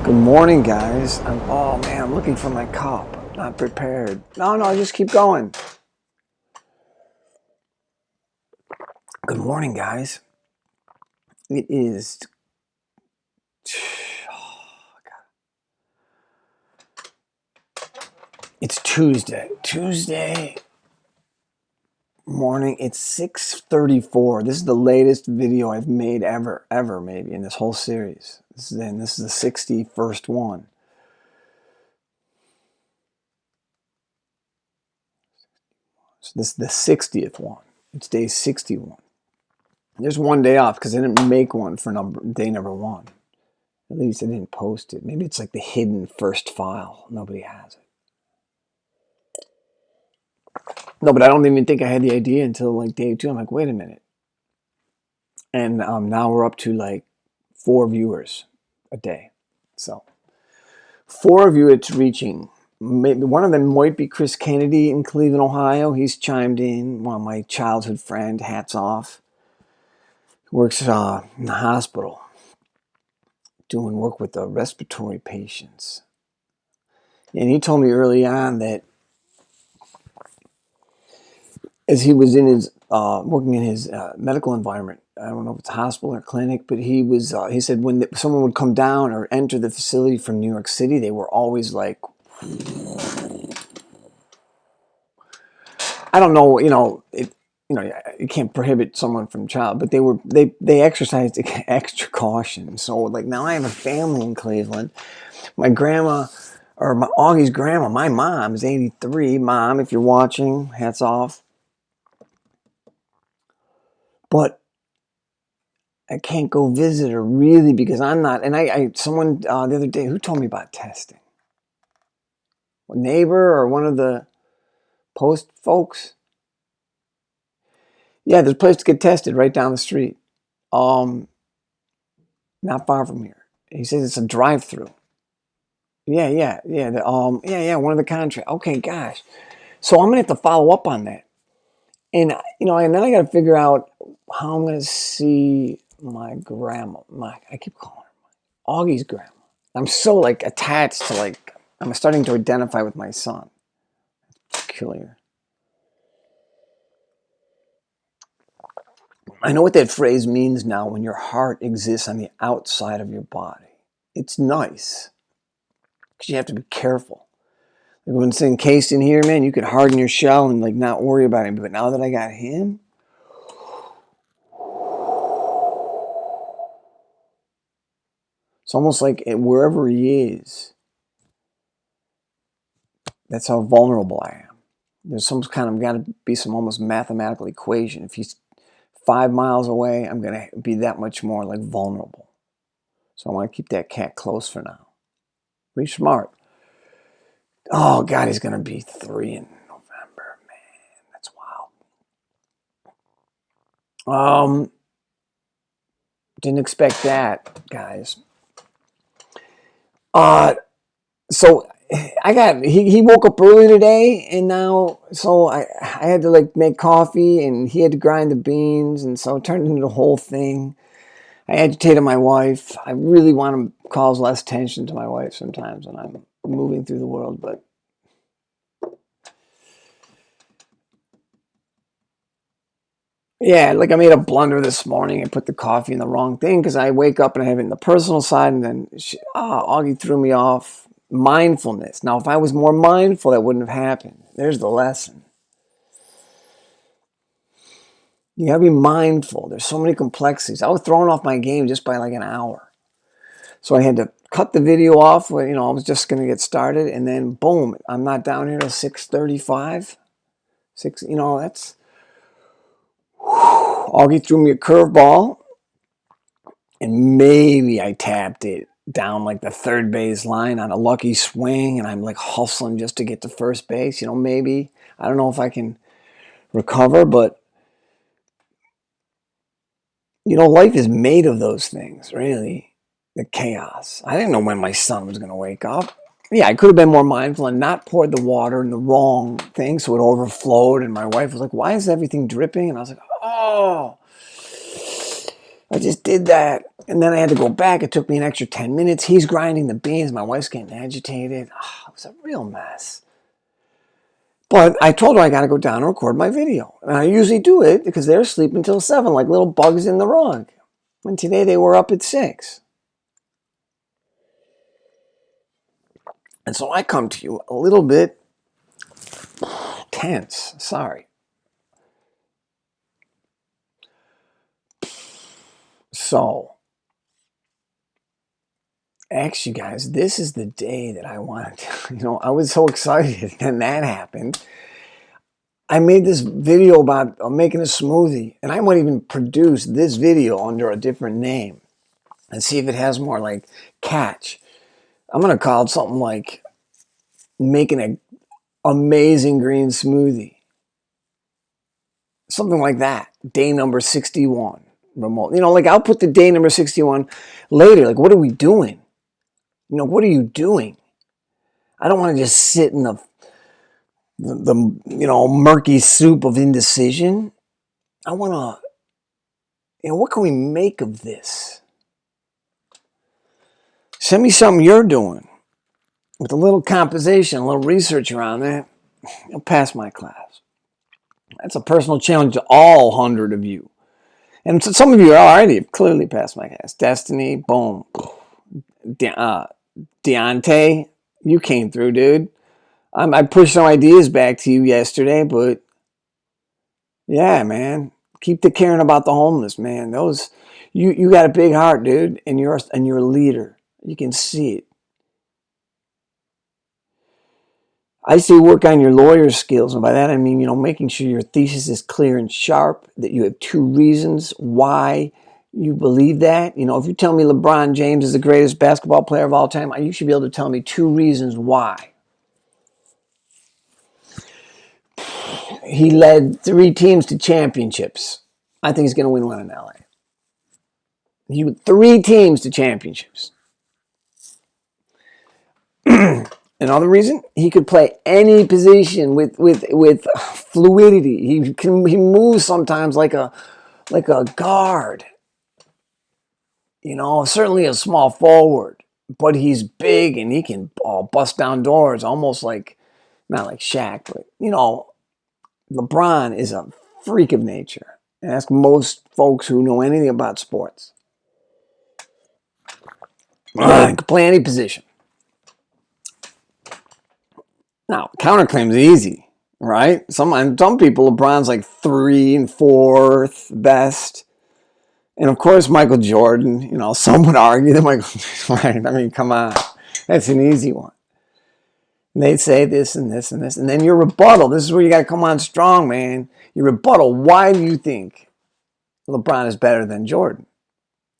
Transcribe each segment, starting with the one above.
Good morning, guys. Oh man, I'm looking for my cup. Not prepared. No, just keep going. Good morning, guys. It is. Oh, it's Tuesday. Tuesday morning. It's 6:34. This is the latest video I've made ever, maybe in this whole series. This is the 61st one. So this is the 60th one. It's day 61. There's one day off because I didn't make one for day number one. At least I didn't post it. Maybe it's like the hidden first file. Nobody has it. No, but I don't even think I had the idea until like day two. I'm like, wait a minute. And now we're up to like 4 viewers a day. So 4 of you it's reaching. Maybe one of them might be Chris Kennedy in Cleveland, Ohio. He's chimed in. One of my childhood friend, hats off. Works in the hospital doing work with the respiratory patients. And he told me early on that as he was in his working in his medical environment, I don't know if it's a hospital or clinic, but he was. He said when someone would come down or enter the facility from New York City, they were always like, I don't know, you can't prohibit someone from child, but they exercised extra caution. So like now I have a family in Cleveland. My grandma, or my Augie's grandma, my mom is 83. Mom, if you're watching, hats off. But I can't go visit her really because I'm not. And someone the other day who told me about testing. A neighbor or one of the post folks. Yeah, there's a place to get tested right down the street. Not far from here. He says it's a drive-through. Yeah. One of the contract. Okay, gosh. So I'm gonna have to follow up on that. And and then I got to figure out how I'm gonna see my grandma. I keep calling her Augie's grandma. I'm so like attached to like I'm starting to identify with my son. It's peculiar. I know what that phrase means now when your heart exists on the outside of your body. It's nice because you have to be careful. Like when it's encased in here, man, you could harden your shell and like not worry about him. But now that I got him, it's almost like wherever he is, that's how vulnerable I am. There's got to be some almost mathematical equation. If he's 5 miles away, I'm going to be that much more like vulnerable. So I want to keep that cat close for now. Pretty smart. Oh, God, he's going to be 3 in November. Man, that's wild. Didn't expect that, guys. So he woke up early today, and now I had to like make coffee, and he had to grind the beans, and so it turned into the whole thing. I agitated my wife. I really want to cause less tension to my wife sometimes when I'm moving through the world, but yeah, like I made a blunder this morning. I put the coffee in the wrong thing because I wake up and I have it in the personal side, and then Augie threw me off. Mindfulness. Now, if I was more mindful, that wouldn't have happened. There's the lesson. You gotta be mindful. There's so many complexities. I was thrown off my game just by like an hour. So I had to cut the video off when, I was just gonna get started, and then boom, I'm not down here till 6:35. That's Augie threw me a curveball, and maybe I tapped it down like the third base line on a lucky swing, and I'm like hustling just to get to first base. Maybe. I don't know if I can recover, but life is made of those things, really. The chaos. I didn't know when my son was going to wake up. Yeah, I could have been more mindful and not poured the water in the wrong thing so it overflowed. And my wife was like, why is everything dripping? And I was like, oh. I just did that. And then I had to go back. It took me an extra 10 minutes. He's grinding the beans. My wife's getting agitated. Oh, it was a real mess. But I told her I got to go down and record my video. And I usually do it because they're asleep until 7, like little bugs in the rug. And today they were up at 6. And so I come to you a little bit tense. Sorry. So, actually, guys, this is the day that I wanted. I was so excited, and that happened. I made this video about making a smoothie, and I might even produce this video under a different name and see if it has more like catch. I'm going to call it something like making an amazing green smoothie. Something like that. Day number 61. Remote. Like I'll put the day number 61 later. Like, what are we doing? What are you doing? I don't want to just sit in the murky soup of indecision. I want to, what can we make of this? Send me something you're doing with a little composition, a little research around that. You'll pass my class. That's a personal challenge to all 100 of you. And so some of you are already clearly passed my class. Destiny, boom. Deontay, you came through, dude. I pushed some ideas back to you yesterday, but yeah, man. Keep the caring about the homeless, man. You got a big heart, dude, and you're a leader. You can see it. I say work on your lawyer skills, and by that I mean, making sure your thesis is clear and sharp, that you have 2 reasons why you believe that. If you tell me LeBron James is the greatest basketball player of all time, you should be able to tell me 2 reasons why. He led 3 teams to championships. I think he's going to win one in LA. He led 3 teams to championships. Another reason, he could play any position with fluidity. He moves sometimes like a guard. Certainly a small forward, but he's big and he can bust down doors, almost like, not like Shaq, but LeBron is a freak of nature. Ask most folks who know anything about sports. He can play any position. Now, counterclaim's easy, right? Some people, LeBron's like 3 and 4th best. And of course, Michael Jordan, some would argue that Michael Jordan, I mean, come on. That's an easy one. And they'd say this and this and this. And then your rebuttal, this is where you got to come on strong, man. Your rebuttal, why do you think LeBron is better than Jordan?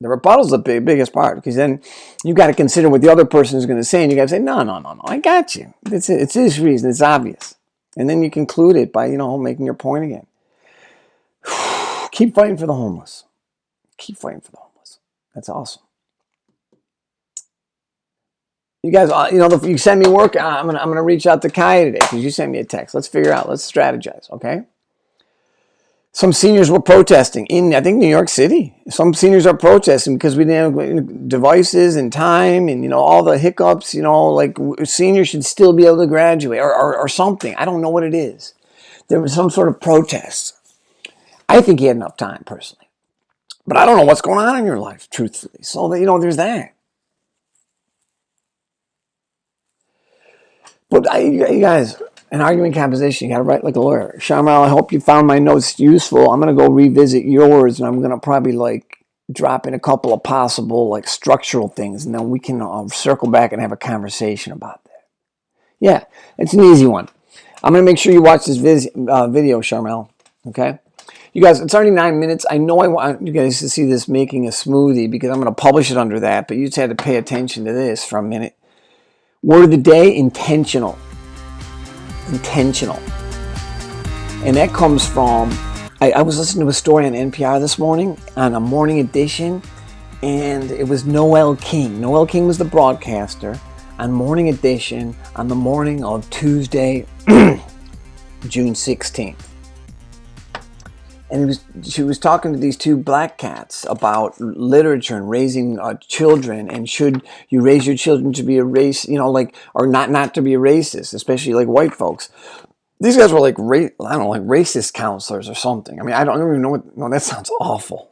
The rebuttal's the biggest part, because then you got to consider what the other person is going to say, and you got to say, no, I got you. It's his reason. It's obvious. And then you conclude it by, making your point again. Keep fighting for the homeless. Keep fighting for the homeless. That's awesome. You guys, if you send me work, I'm gonna reach out to Kaya today because you sent me a text. Let's figure out. Let's strategize, okay? Some seniors were protesting in, I think, New York City. Some seniors are protesting because we didn't have devices and time and, all the hiccups, like seniors should still be able to graduate or something. I don't know what it is. There was some sort of protest. I think he had enough time, personally. But I don't know what's going on in your life, truthfully. So, there's that. But you guys, an argument composition, you got to write like a lawyer. Sharmal, I hope you found my notes useful. I'm going to go revisit yours, and I'm going to probably drop in a couple of possible structural things, and then we can circle back and have a conversation about that. Yeah, it's an easy one. I'm going to make sure you watch this video, Sharmal. Okay? You guys, it's already 9 minutes. I know I want you guys to see this making a smoothie because I'm going to publish it under that, but you just had to pay attention to this for a minute. Word of the day, intentional. Intentional. And that comes from, I was listening to a story on NPR this morning on a morning edition, and it was Noel King. Noel King was the broadcaster on Morning Edition on the morning of Tuesday, June 16th. and she was talking to these two black cats about literature and raising children, and should you raise your children to be a race, like, or not to be a racist, especially like white folks. These guys were like, I don't know, like racist counselors or something. I mean, I don't even know what. No, that sounds awful.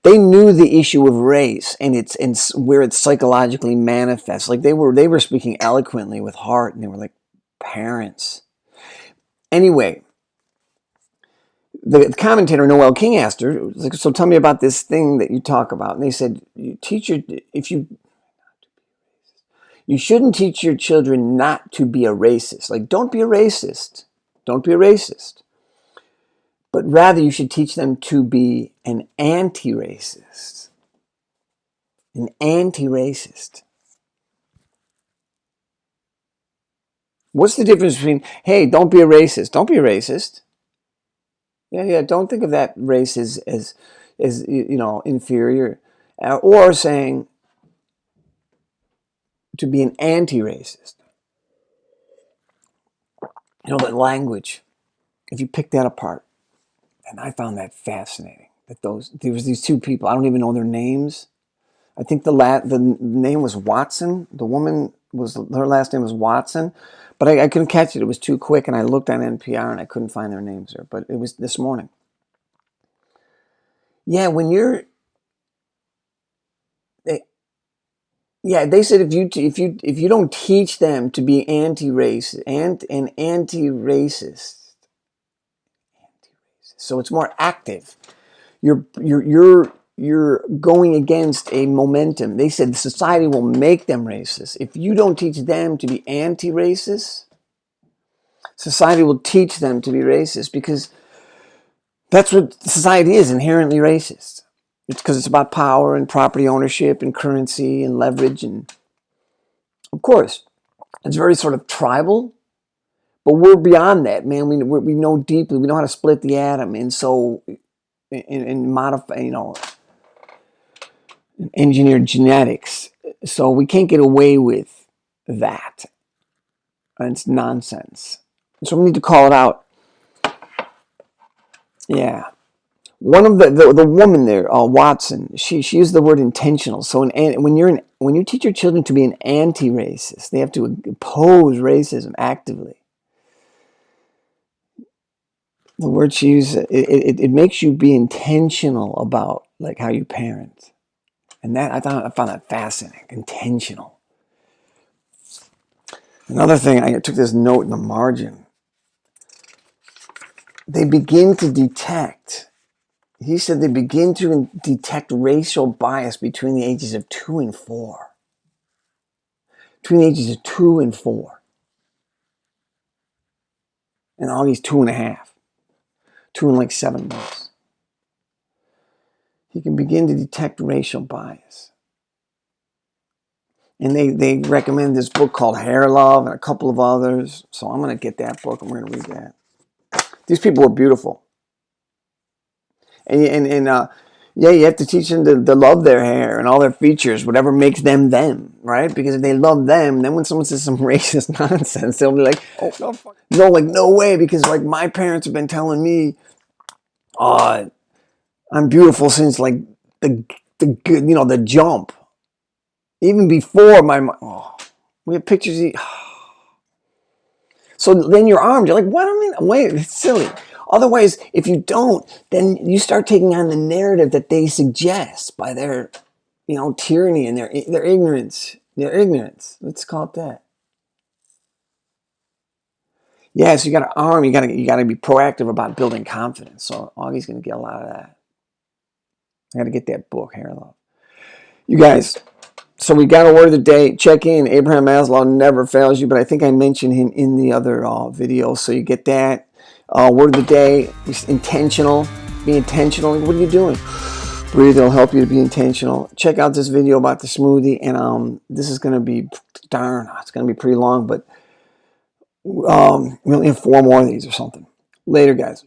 They knew the issue of race and where it psychologically manifests. Like they were speaking eloquently with heart, and they were like parents. Anyway, the commentator Noel King asked her, like, "So tell me about this thing that you talk about." And they said, you shouldn't teach your children not to be a racist. Like, don't be a racist. Don't be a racist. But rather, you should teach them to be an anti-racist. An anti-racist. What's the difference between, hey, don't be a racist? Don't be a racist. Yeah. Don't think of that race as inferior, or saying to be an anti-racist. That language. If you pick that apart, and I found that fascinating. That there was these two people. I don't even know their names. I think the name was Watson. The woman her last name was Watson, but I couldn't catch it. It was too quick, and I looked on NPR and I couldn't find their names there. But it was this morning. Yeah, they said if you don't teach them to be anti-racist and anti-racist, so it's more active. You're going against a momentum. They said society will make them racist. If you don't teach them to be anti-racist, society will teach them to be racist, because that's what society is, inherently racist. It's because it's about power and property ownership and currency and leverage, and of course, it's very sort of tribal. But we're beyond that, man. We know deeply. We know how to split the atom, and so and modify, engineered genetics. So we can't get away with that. And it's nonsense. So we need to call it out. Yeah. One of the woman there, Watson, she used the word intentional. So when you teach your children to be an anti-racist, they have to oppose racism actively. The word she used, it makes you be intentional about like how you parent, and that I found that fascinating. Intentional. Another thing, I took this note in the margin. They begin to detect. He said they begin to detect racial bias between the ages of 2 and 4. Between the ages of 2 and 4. And Augie's 2.5. 2 and like 7 months. He can begin to detect racial bias. And they recommend this book called Hair Love and a couple of others. So I'm going to get that book and we're going to read that. These people were beautiful. And you have to teach them to love their hair and all their features, whatever makes them them, right? Because if they love them, then when someone says some racist nonsense, they'll be like, oh, no, like, no way, because like my parents have been telling me, I'm beautiful since like the jump. Even before we have pictures. So then you're armed. You're like, what? I mean, wait, it's silly. Otherwise, if you don't, then you start taking on the narrative that they suggest by their, tyranny and their ignorance. Their ignorance. Let's call it that. Yeah, so you got to arm. You got to be proactive about building confidence. So Augie's going to get a lot of that. I got to get that book, Hair Love. You guys. So we got a word of the day. Check in. Abraham Maslow never fails you, but I think I mentioned him in the other video. So you get that. Word of the day. Intentional. Be intentional. What are you doing? Breathe. It'll help you to be intentional. Check out this video about the smoothie. And this is going to be, it's going to be pretty long, but we'll have 4 more of these or something. Later, guys.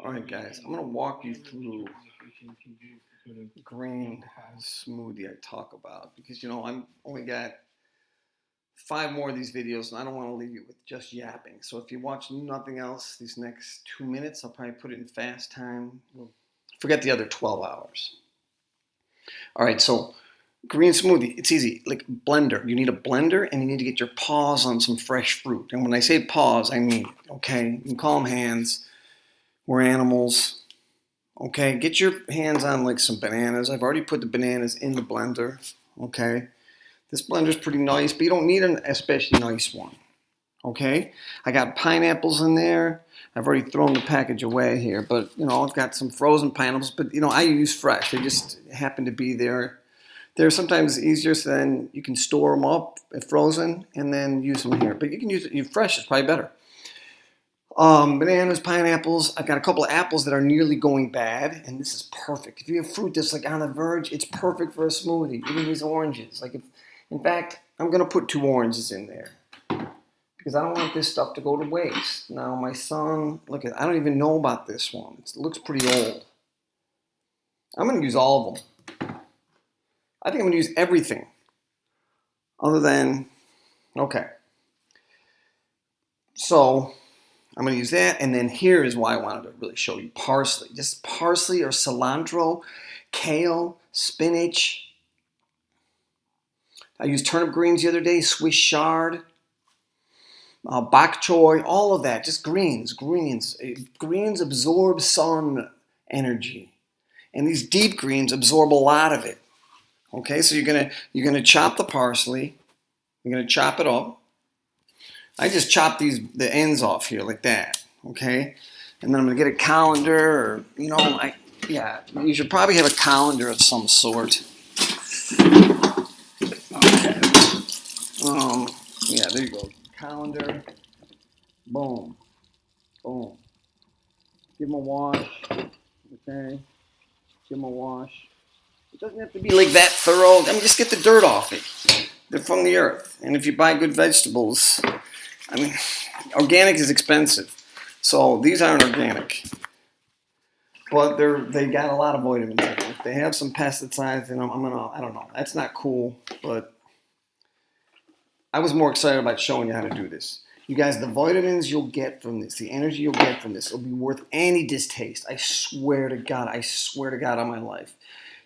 All right, guys. I'm going to walk you through green smoothie I talk about, because I've only got 5 more of these videos, and I don't want to leave you with just yapping. So if you watch nothing else these next 2 minutes, I'll probably put it in fast time. Forget the other 12 hours. All right, so green smoothie, it's easy. Like blender, you need a blender, and you need to get your paws on some fresh fruit. And when I say paws, I mean it, okay? You can call them hands. We're animals. Okay, get your hands on like some bananas. I've already put the bananas in the blender. Okay, this blender's pretty nice, but you don't need an especially nice one. Okay, I got pineapples in there. I've already thrown the package away here, but you know, I've got some frozen pineapples, but you know, I use fresh. They just happen to be there. They're sometimes easier, so then you can store them up frozen and then use them here. But you can use it fresh, it's probably better. Bananas, pineapples. I've got a couple of apples that are nearly going bad, and this is perfect. If you have fruit that's like on the verge, it's perfect for a smoothie. Even these oranges. Like, in fact, I'm gonna put 2 oranges in there because I don't want this stuff to go to waste. Now, my son, look at, I don't even know about this one. It looks pretty old. I'm gonna use all of them. I think I'm gonna use everything, other than, okay. So I'm going to use that, and then here is why I wanted to really show you parsley. Just parsley or cilantro, kale, spinach. I used turnip greens the other day, Swiss chard, bok choy, all of that. Just greens. Greens absorb sun energy, and these deep greens absorb a lot of it. Okay, so you're gonna chop the parsley. You're gonna chop it up. I just chop the ends off here like that, okay? And then I'm gonna get a colander, or you should probably have a colander of some sort. Okay. There you go. Colander. Boom. Boom. Give them a wash. Okay. Give them a wash. It doesn't have to be like that thorough. I mean, just get the dirt off it. They're from the earth, and if you buy good vegetables. I mean, organic is expensive, so these aren't organic, but they got a lot of vitamins in them. If they have some pesticides in them, I don't know. That's not cool, but I was more excited about showing you how to do this. You guys, the vitamins you'll get from this, the energy you'll get from this, will be worth any distaste. I swear to God on my life.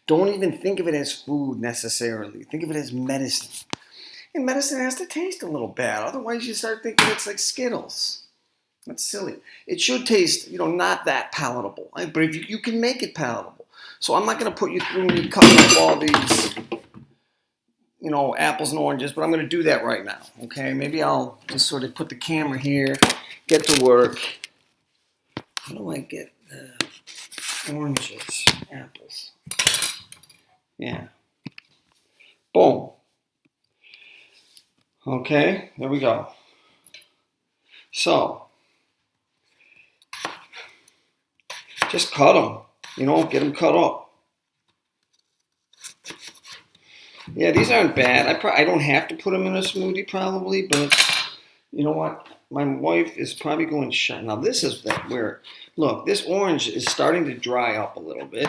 Don't even think of it as food necessarily. Think of it as medicine. And medicine has to taste a little bad. Otherwise, you start thinking it's like Skittles. That's silly. It should taste, not that palatable. But if you can make it palatable. So I'm not going to put you through me cutting up all these, apples and oranges. But I'm going to do that right now. Okay? Maybe I'll just sort of put the camera here, get to work. How do I get the oranges, apples? Yeah. Boom. Okay, there we go. So, just cut them, get them cut up. Yeah, these aren't bad. I don't have to put them in a smoothie probably, but you know what? My wife is probably going to shine. Now this is where, look, this orange is starting to dry up a little bit.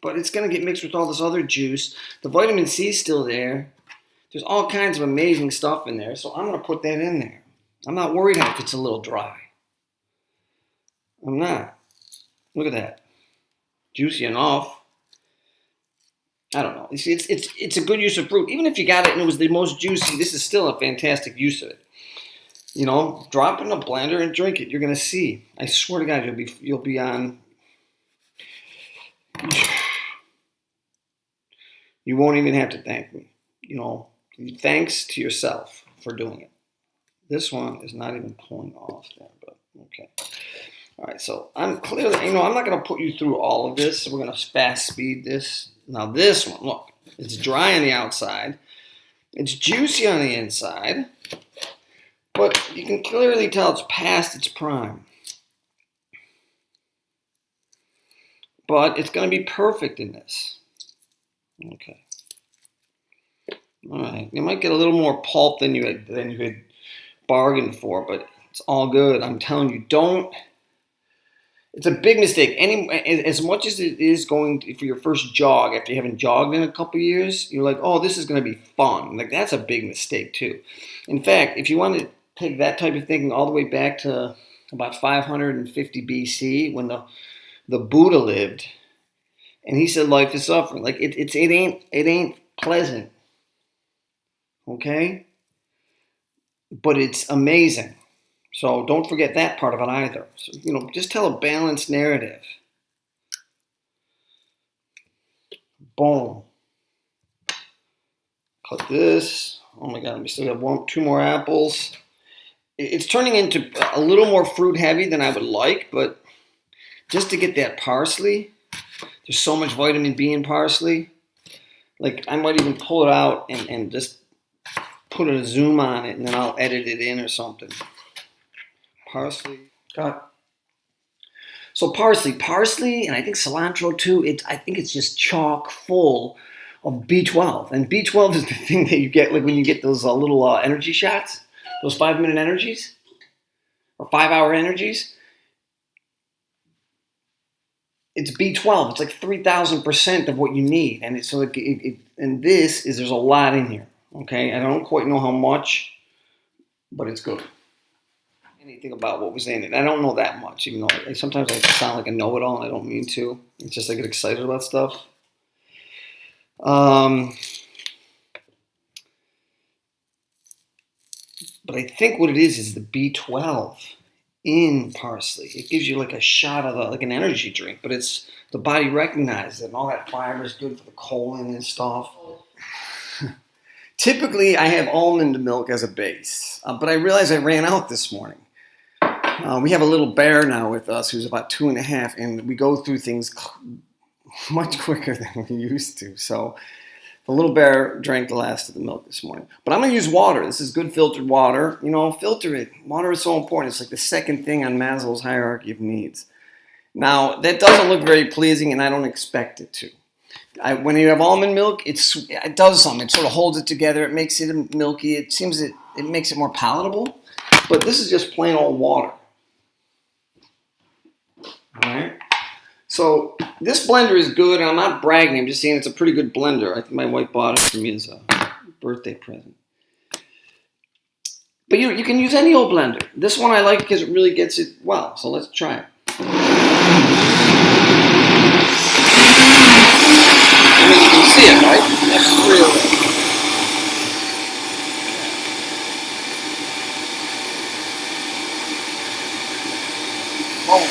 But it's going to get mixed with all this other juice. The vitamin C is still there. There's all kinds of amazing stuff in there, so I'm going to put that in there. I'm not worried if it's a little dry. I'm not. Look at that. Juicy enough. I don't know. You see, it's a good use of fruit. Even if you got it and it was the most juicy, this is still a fantastic use of it. Drop it in a blender and drink it. You're going to see. I swear to God, you'll be on. You won't even have to thank me. Thanks to yourself for doing it. This one is not even pulling off there, but okay. All right, so I'm clearly, I'm not going to put you through all of this. So we're going to fast speed this. Now this one, look, it's dry on the outside. It's juicy on the inside, but you can clearly tell it's past its prime. But it's going to be perfect in this. Okay. All right, you might get a little more pulp than you had bargained for, but it's all good. I'm telling you, It's a big mistake. As much as it is going for your first jog after you haven't jogged in a couple of years, you're like, oh, this is going to be fun. Like that's a big mistake too. In fact, if you want to take that type of thinking all the way back to about 550 BC when the Buddha lived, and he said life is suffering. Like it ain't pleasant, okay? But it's amazing. So don't forget that part of it either. So, just tell a balanced narrative. Boom. Cut this. Oh my God, we still have two more apples. It's turning into a little more fruit heavy than I would like, but just to get that parsley, there's so much vitamin B in parsley. Like I might even pull it out and just put a zoom on it, and then I'll edit it in or something. Parsley. Cut. So parsley, and I think cilantro too. I think it's just chock full of B12, and B12 is the thing that you get like when you get those little energy shots, those 5-minute energies or 5-hour energies. It's B12. It's like 3,000% of what you need, and it's so and there's a lot in here. Okay, I don't quite know how much, but it's good. Anything about what was in it. I don't know that much, even though sometimes I sound like a know-it-all, and I don't mean to. It's just I get excited about stuff. But I think what it is the B12 in parsley. It gives you like a shot of like an energy drink, but it's the body recognizes it, and all that fiber is good for the colon and stuff. Typically, I have almond milk as a base, but I realized I ran out this morning. We have a little bear now with us who's about 2.5, and we go through things much quicker than we used to. So the little bear drank the last of the milk this morning. But I'm going to use water. This is good filtered water. Filter it. Water is so important. It's like the second thing on Maslow's hierarchy of needs. Now, that doesn't look very pleasing, and I don't expect it to. When you have almond milk, it does something. It sort of holds it together. It makes it milky. It seems it makes it more palatable. But this is just plain old water. All right. So this blender is good. I'm not bragging. I'm just saying it's a pretty good blender. I think my wife bought it for me as a birthday present. But you can use any old blender. This one I like because it really gets it well. So let's try it. I mean, you can see it, right? That's real. Oh.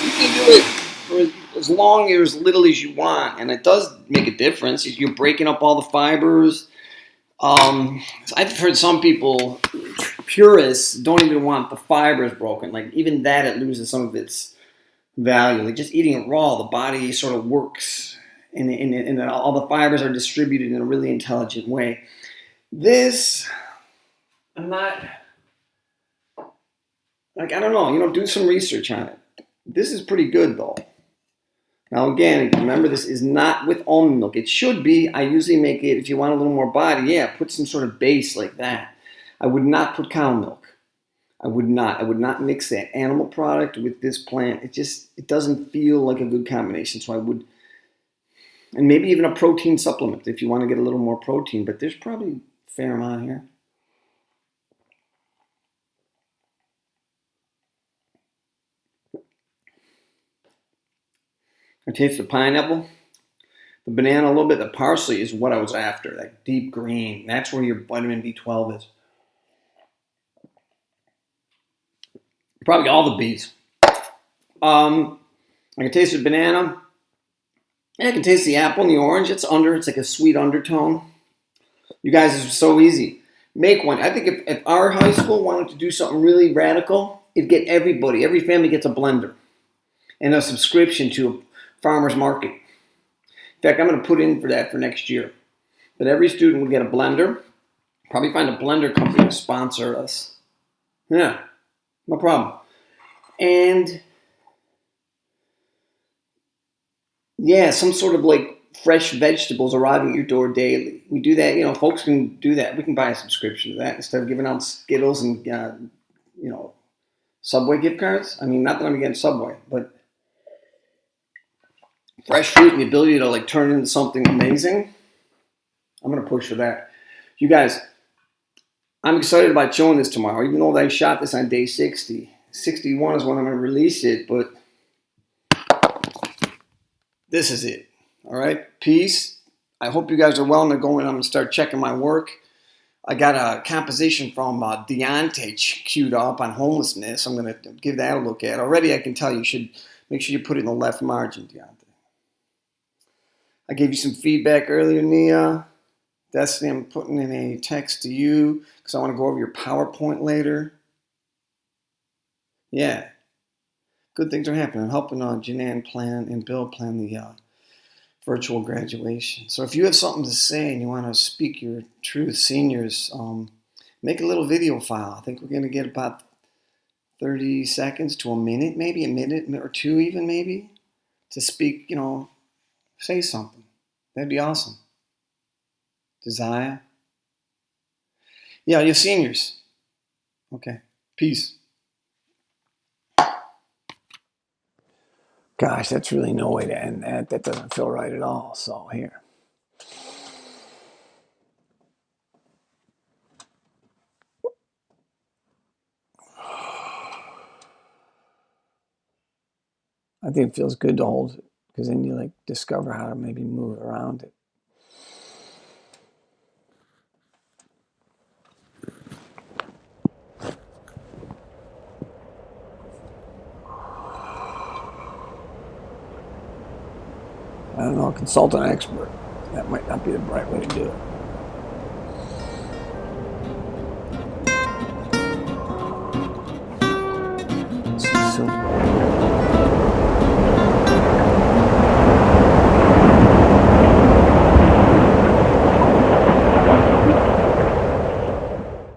You can do it for as long or as little as you want, and it does make a difference. You're breaking up all the fibers. I've heard some people, purists, don't even want the fibers broken. Like even that, it loses some of its value. Like just eating it raw, the body sort of works, and all the fibers are distributed in a really intelligent way. This, I'm not, like, I don't know, do some research on it. This is pretty good though. Now again, remember this is not with almond milk. It should be. I usually make it, if you want a little more body, put some sort of base like that. I would not put cow milk. I would not mix that animal product with this plant. It doesn't feel like a good combination. So I would, and maybe even a protein supplement if you want to get a little more protein, but there's probably a fair amount here. I taste the pineapple, the banana a little bit. The parsley is what I was after, that deep green. That's where your vitamin B12 is. Probably all the B's. I can taste the banana. I can taste the apple and the orange. It's like a sweet undertone. You guys, this is so easy. Make one. I think if our high school wanted to do something really radical, it'd get every family gets a blender and a subscription to a farmer's market. In fact, I'm going to put in for that for next year. But every student would get a blender. Probably find a blender company to sponsor us. Yeah, no problem. And some sort of like fresh vegetables arriving at your door daily. We do that. Folks can do that. We can buy a subscription to that instead of giving out Skittles and Subway gift cards. I mean, not that I'm against Subway, but fresh fruit and the ability to like turn it into something amazing. I'm gonna push for that. You guys, I'm excited about showing this tomorrow, even though I shot this on day 60. 61 is when I'm gonna release it, but this is it. All right, peace. I hope you guys are well and they're going. I'm gonna start checking my work. I got a composition from Deontay queued up on homelessness. I'm going to give that a look at. Already I can tell you should make sure you put it in the left margin, Deontay. I gave you some feedback earlier, Nia. Destiny, I'm putting in a text to you because I want to go over your PowerPoint later. Yeah. Good things are happening. I'm helping Janan plan and Bill plan the virtual graduation. So if you have something to say and you want to speak your truth, seniors, make a little video file. I think we're going to get about 30 seconds to a minute, maybe a minute or two even maybe, to speak, say something. That'd be awesome. Desire. Yeah, you seniors. Okay. Peace. Gosh, that's really no way to end that. That doesn't feel right at all. So here. I think it feels good to hold it because then you like discover how to maybe move around it. I don't know, consult an expert. That might not be the right way to do it.